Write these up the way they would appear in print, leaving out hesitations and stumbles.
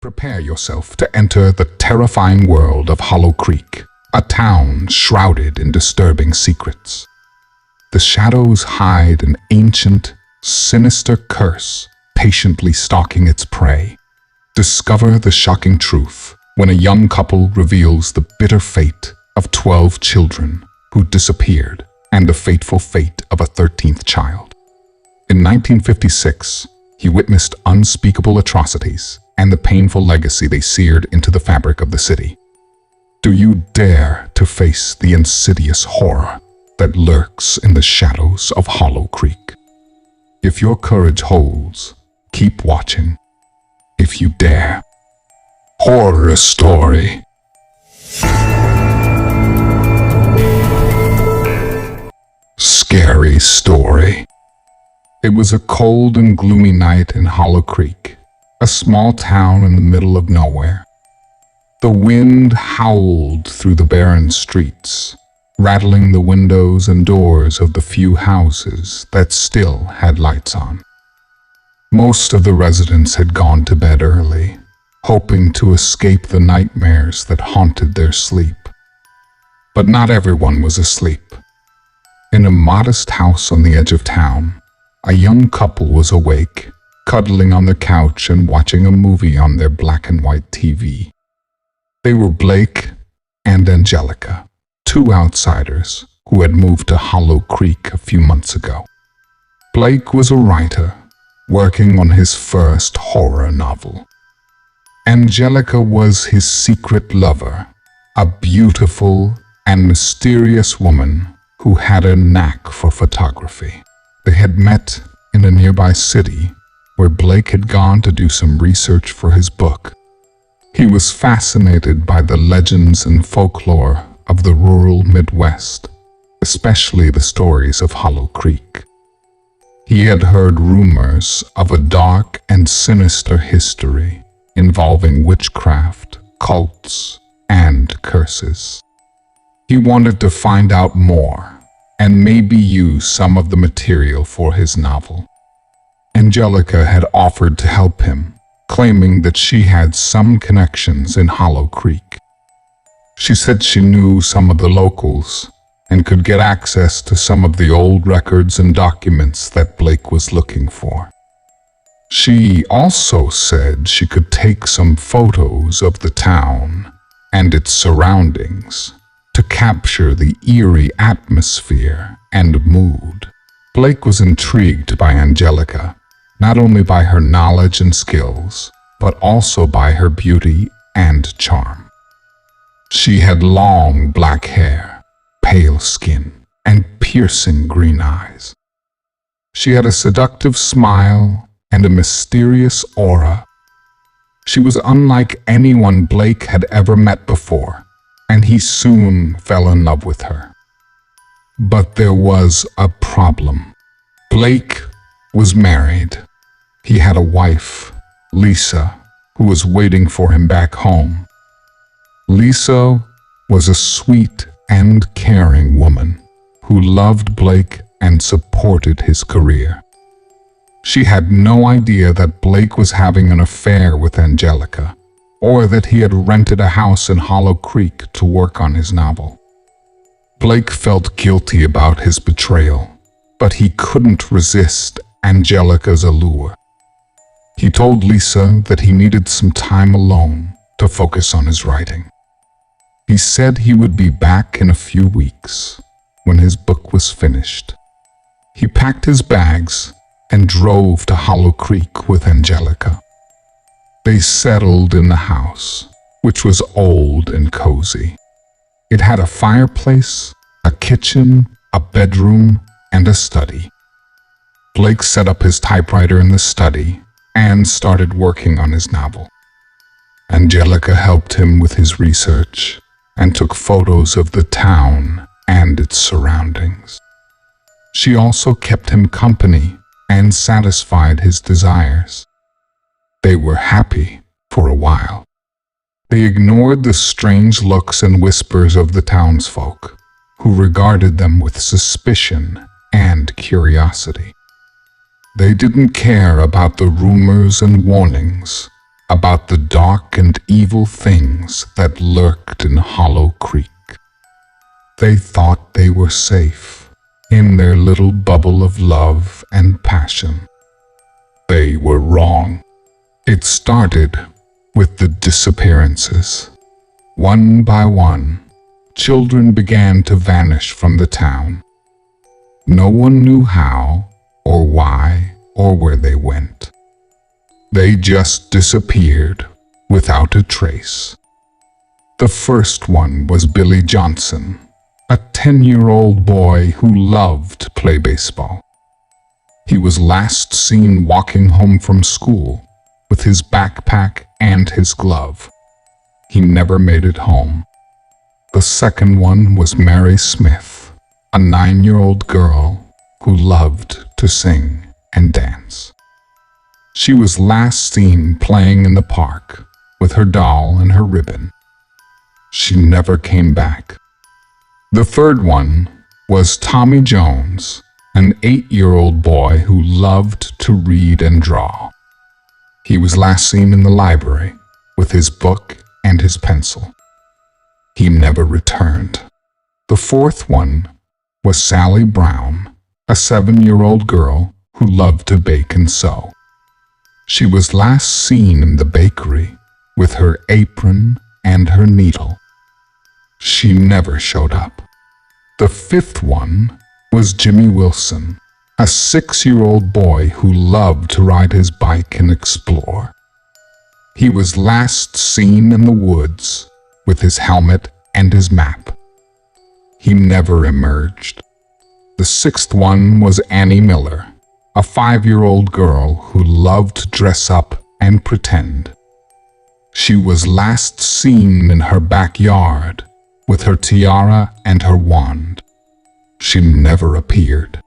Prepare yourself to enter the terrifying world of Hollow Creek, a town shrouded in disturbing secrets. The shadows hide an ancient, sinister curse patiently stalking its prey. Discover the shocking truth when a young couple reveals the bitter fate of 12 children who disappeared and the fateful fate of a 13th child. In 1956, he witnessed unspeakable atrocities and the painful legacy they seared into the fabric of the city. Do you dare to face the insidious horror that lurks in the shadows of Hollow Creek? If your courage holds, keep watching. If you dare. Horror Story. Scary Story. It was a cold and gloomy night in Hollow Creek, a small town in the middle of nowhere. The wind howled through the barren streets, rattling the windows and doors of the few houses that still had lights on. Most of the residents had gone to bed early, hoping to escape the nightmares that haunted their sleep. But not everyone was asleep. In a modest house on the edge of town, a young couple was awake, cuddling on the couch and watching a movie on their black and white TV. They were Blake and Angelica, two outsiders who had moved to Hollow Creek a few months ago. Blake was a writer, working on his first horror novel. Angelica was his secret lover, a beautiful and mysterious woman who had a knack for photography. They had met in a nearby city where Blake had gone to do some research for his book. He was fascinated by the legends and folklore of the rural Midwest, especially the stories of Hollow Creek. He had heard rumors of a dark and sinister history involving witchcraft, cults, and curses. He wanted to find out more and maybe use some of the material for his novel. Angelica had offered to help him, claiming that she had some connections in Hollow Creek. She said she knew some of the locals and could get access to some of the old records and documents that Blake was looking for. She also said she could take some photos of the town and its surroundings to capture the eerie atmosphere and mood. Blake was intrigued by Angelica, not only by her knowledge and skills, but also by her beauty and charm. She had long black hair, pale skin, and piercing green eyes. She had a seductive smile and a mysterious aura. She was unlike anyone Blake had ever met before, and he soon fell in love with her. But there was a problem. Blake was married. He had a wife, Lisa, who was waiting for him back home. Lisa was a sweet and caring woman who loved Blake and supported his career. She had no idea that Blake was having an affair with Angelica, or that he had rented a house in Hollow Creek to work on his novel. Blake felt guilty about his betrayal, but he couldn't resist Angelica's allure. He told Lisa that he needed some time alone to focus on his writing. He said he would be back in a few weeks when his book was finished. He packed his bags and drove to Hollow Creek with Angelica. They settled in the house, which was old and cozy. It had a fireplace, a kitchen, a bedroom, and a study. Blake set up his typewriter in the study and started working on his novel. Angelica helped him with his research and took photos of the town and its surroundings. She also kept him company and satisfied his desires. They were happy for a while. They ignored the strange looks and whispers of the townsfolk, who regarded them with suspicion and curiosity. They didn't care about the rumors and warnings about the dark and evil things that lurked in Hollow Creek. They thought they were safe in their little bubble of love and passion. They were wrong. It started with the disappearances. One by one, children began to vanish from the town. No one knew how, or why, or where they went. They just disappeared without a trace. The first one was Billy Johnson, a 10-year-old boy who loved to play baseball. He was last seen walking home from school with his backpack and his glove. He never made it home. The second one was Mary Smith, a 9-year-old girl who loved to sing and dance. She was last seen playing in the park with her doll and her ribbon. She never came back. The third one was Tommy Jones, an 8-year-old boy who loved to read and draw. He was last seen in the library with his book and his pencil. He never returned. The fourth one was Sally Brown, a 7-year-old girl who loved to bake and sew. She was last seen in the bakery with her apron and her needle. She never showed up. The fifth one was Jimmy Wilson, a 6-year-old boy who loved to ride his bike and explore. He was last seen in the woods with his helmet and his map. He never emerged. The sixth one was Annie Miller, a 5-year-old girl who loved to dress up and pretend. She was last seen in her backyard with her tiara and her wand. She never appeared.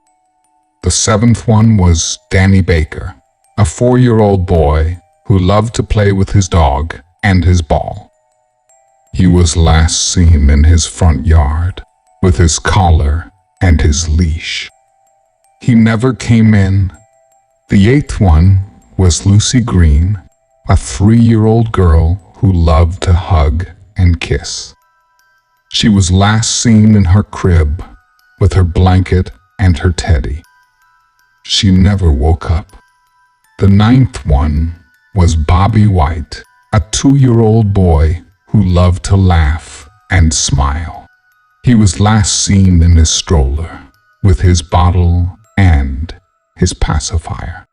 The seventh one was Danny Baker, a 4-year-old boy who loved to play with his dog and his ball. He was last seen in his front yard with his collar and his leash. He never came in. The eighth one was Lucy Green, a 3-year-old girl who loved to hug and kiss. She was last seen in her crib with her blanket and her teddy. She never woke up. The ninth one was Bobby White, a 2-year-old boy who loved to laugh and smile. He was last seen in his stroller with his bottle and his pacifier.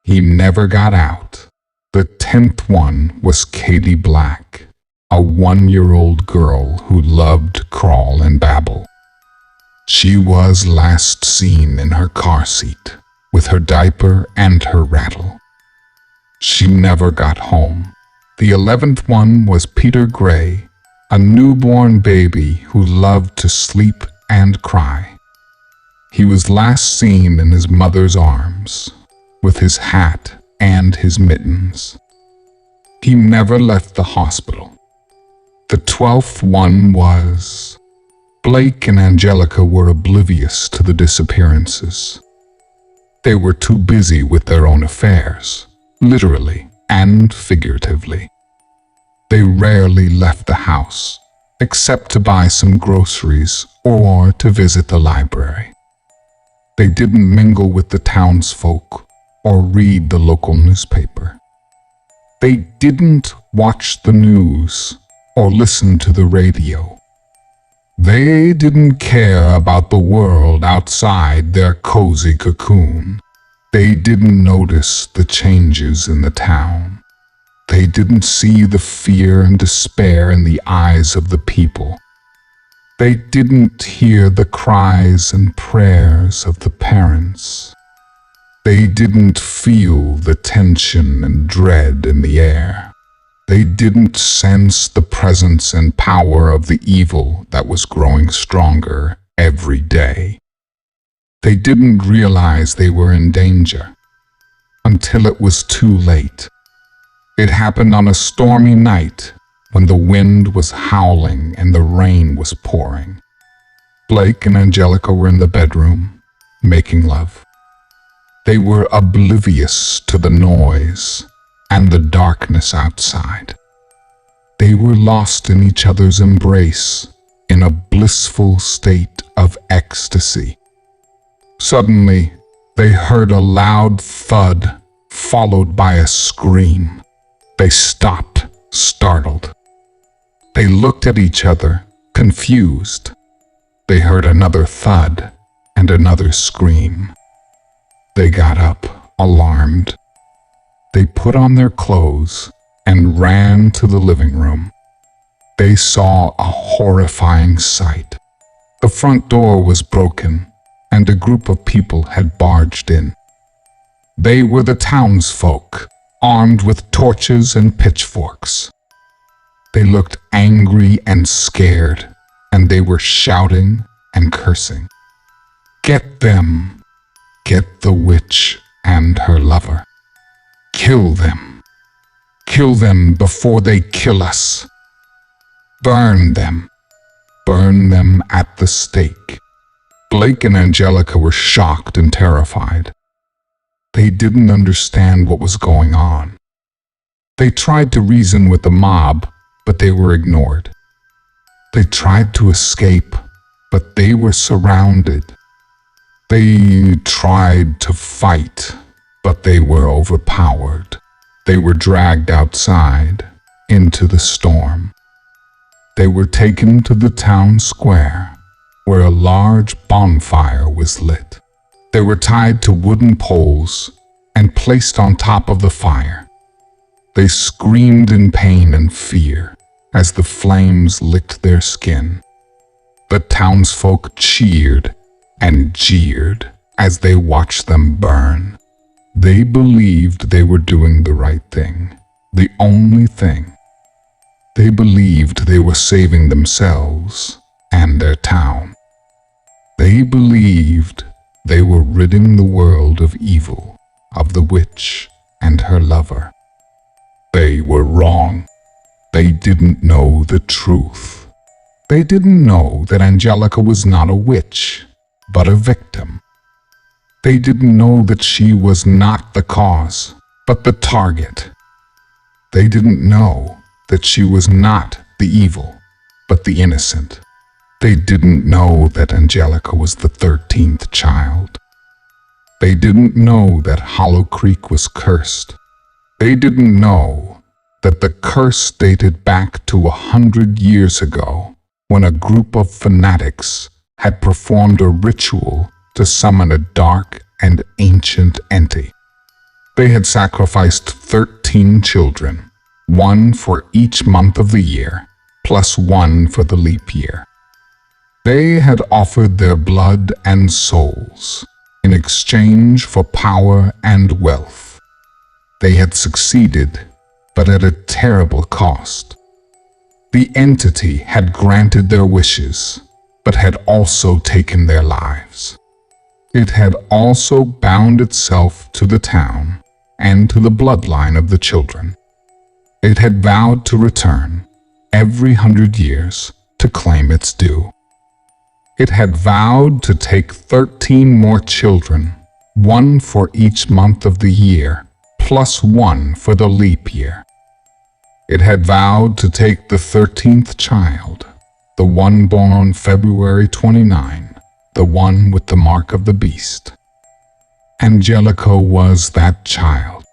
He never got out. The 10th one was Katie Black, a 1-year-old girl who loved to crawl and babble. She was last seen in her car seat with her diaper and her rattle. She never got home. The 11th one was Peter Gray, a newborn baby who loved to sleep and cry. He was last seen in his mother's arms with his hat and his mittens. He never left the hospital. The 12th one was... Blake and Angelica were oblivious to the disappearances. They were too busy with their own affairs, literally and figuratively. They rarely left the house, except to buy some groceries or to visit the library. They didn't mingle with the townsfolk or read the local newspaper. They didn't watch the news or listen to the radio. They didn't care about the world outside their cozy cocoon. They didn't notice the changes in the town. They didn't see the fear and despair in the eyes of the people. They didn't hear the cries and prayers of the parents. They didn't feel the tension and dread in the air. They didn't sense the presence and power of the evil that was growing stronger every day. They didn't realize they were in danger until it was too late. It happened on a stormy night when the wind was howling and the rain was pouring. Blake and Angelica were in the bedroom, making love. They were oblivious to the noise and the darkness outside. They were lost in each other's embrace, in a blissful state of ecstasy. Suddenly, they heard a loud thud, followed by a scream. They stopped, startled. They looked at each other, confused. They heard another thud and another scream. They got up, alarmed. They put on their clothes and ran to the living room. They saw a horrifying sight. The front door was broken, and a group of people had barged in. They were the townsfolk, armed with torches and pitchforks. They looked angry and scared, and they were shouting and cursing. "Get them! Get the witch and her lover! Kill them! Kill them before they kill us! Burn them! Burn them at the stake!" Blake and Angelica were shocked and terrified. They didn't understand what was going on. They tried to reason with the mob, but they were ignored. They tried to escape, but they were surrounded. They tried to fight, but they were overpowered. They were dragged outside, into the storm. They were taken to the town square, where a large bonfire was lit. They were tied to wooden poles and placed on top of the fire. They screamed in pain and fear as the flames licked their skin. The townsfolk cheered and jeered as they watched them burn. They believed they were doing the right thing, the only thing. They believed they were saving themselves and their town. They believed they were ridding the world of evil, of the witch and her lover. They were wrong. They didn't know the truth. They didn't know that Angelica was not a witch, but a victim. They didn't know that she was not the cause, but the target. They didn't know that she was not the evil, but the innocent. They didn't know that Angelica was the 13th child. They didn't know that Hollow Creek was cursed. They didn't know that the curse dated back to 100 years ago, when a group of fanatics had performed a ritual to summon a dark and ancient entity. They had sacrificed 13 children, one for each month of the year, plus one for the leap year. They had offered their blood and souls in exchange for power and wealth. They had succeeded, but at a terrible cost. The entity had granted their wishes, but had also taken their lives. It had also bound itself to the town and to the bloodline of the children. It had vowed to return every 100 years to claim its due. It had vowed to take 13 more children, one for each month of the year, plus one for the leap year. It had vowed to take the 13th child, the one born on February 29, the one with the mark of the beast. Angelica was that child.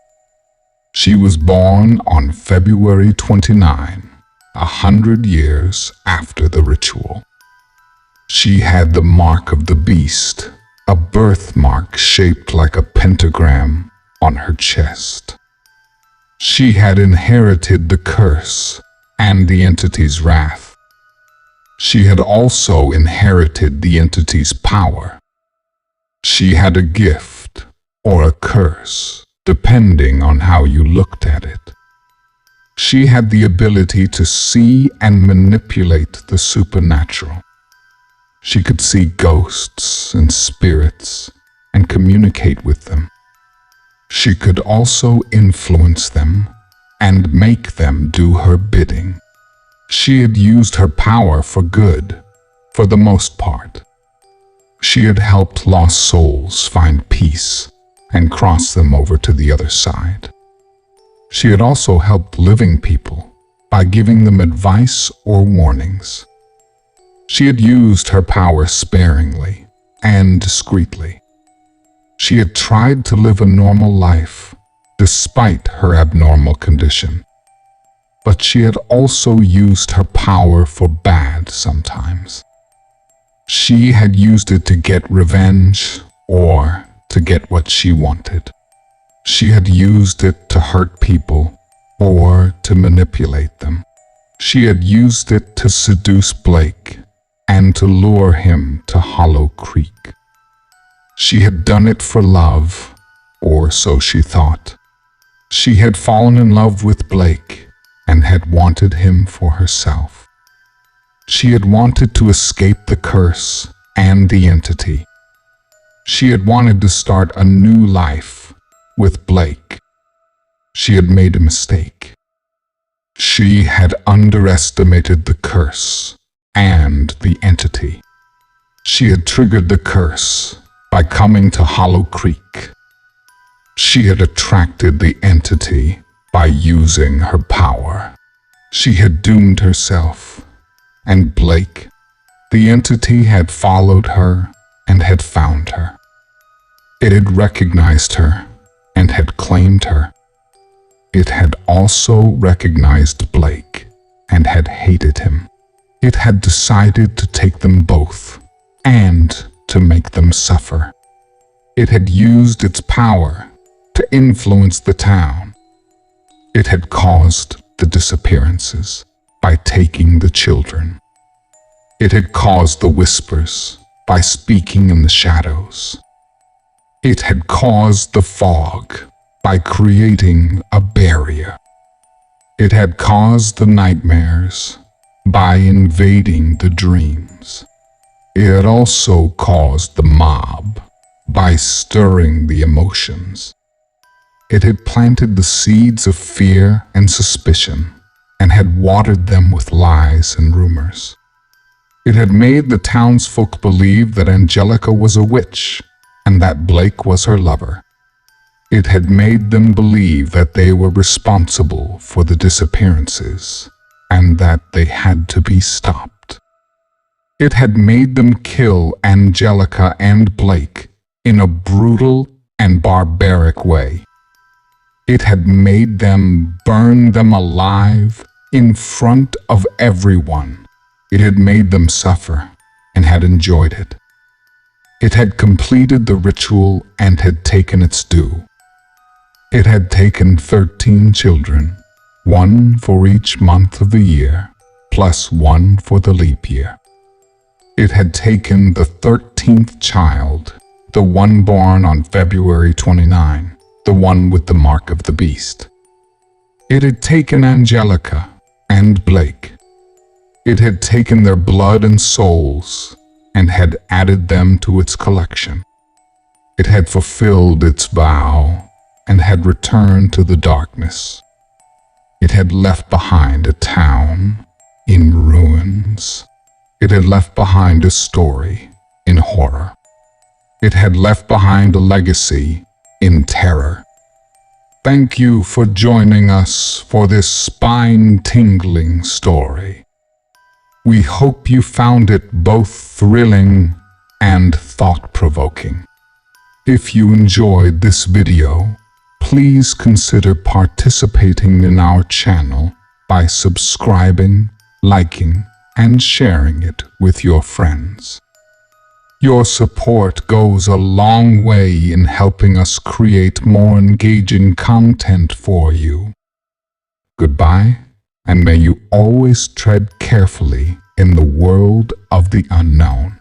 She was born on February 29, 100 years after the ritual. She had the mark of the beast, a birthmark shaped like a pentagram on her chest. She had inherited the curse and the entity's wrath. She had also inherited the entity's power. She had a gift or a curse, depending on how you looked at it. She had the ability to see and manipulate the supernatural. She could see ghosts and spirits and communicate with them. She could also influence them and make them do her bidding. She had used her power for good, for the most part. She had helped lost souls find peace and cross them over to the other side. She had also helped living people by giving them advice or warnings. She had used her power sparingly and discreetly. She had tried to live a normal life despite her abnormal condition. But she had also used her power for bad sometimes. She had used it to get revenge or to get what she wanted. She had used it to hurt people or to manipulate them. She had used it to seduce Blake and to lure him to Hollow Creek. She had done it for love, or so she thought. She had fallen in love with Blake and had wanted him for herself. She had wanted to escape the curse and the entity. She had wanted to start a new life with Blake. She had made a mistake. She had underestimated the curse and the entity. She had triggered the curse by coming to Hollow Creek. She had attracted the entity by using her power. She had doomed herself, and Blake, the entity, had followed her and had found her. It had recognized her and had claimed her. It had also recognized Blake and had hated him. It had decided to take them both and to make them suffer. It had used its power to influence the town. It had caused the disappearances by taking the children. It had caused the whispers by speaking in the shadows. It had caused the fog by creating a barrier. It had caused the nightmares by invading the dreams. It had also caused the mob by stirring the emotions. It had planted the seeds of fear and suspicion and had watered them with lies and rumors. It had made the townsfolk believe that Angelica was a witch and that Blake was her lover. It had made them believe that they were responsible for the disappearances and that they had to be stopped. It had made them kill Angelica and Blake in a brutal and barbaric way. It had made them burn them alive in front of everyone. It had made them suffer and had enjoyed it. It had completed the ritual and had taken its due. It had taken 13 children, one for each month of the year, plus one for the leap year. It had taken the 13th child, the one born on February 29, the one with the mark of the beast. It had taken Angelica and Blake. It had taken their blood and souls and had added them to its collection. It had fulfilled its vow and had returned to the darkness. It had left behind a town in ruins. It had left behind a story in horror. It had left behind a legacy in terror. Thank you for joining us for this spine-tingling story. We hope you found it both thrilling and thought-provoking. If you enjoyed this video, please consider participating in our channel by subscribing, liking, and sharing it with your friends. Your support goes a long way in helping us create more engaging content for you. Goodbye, and may you always tread carefully in the world of the unknown.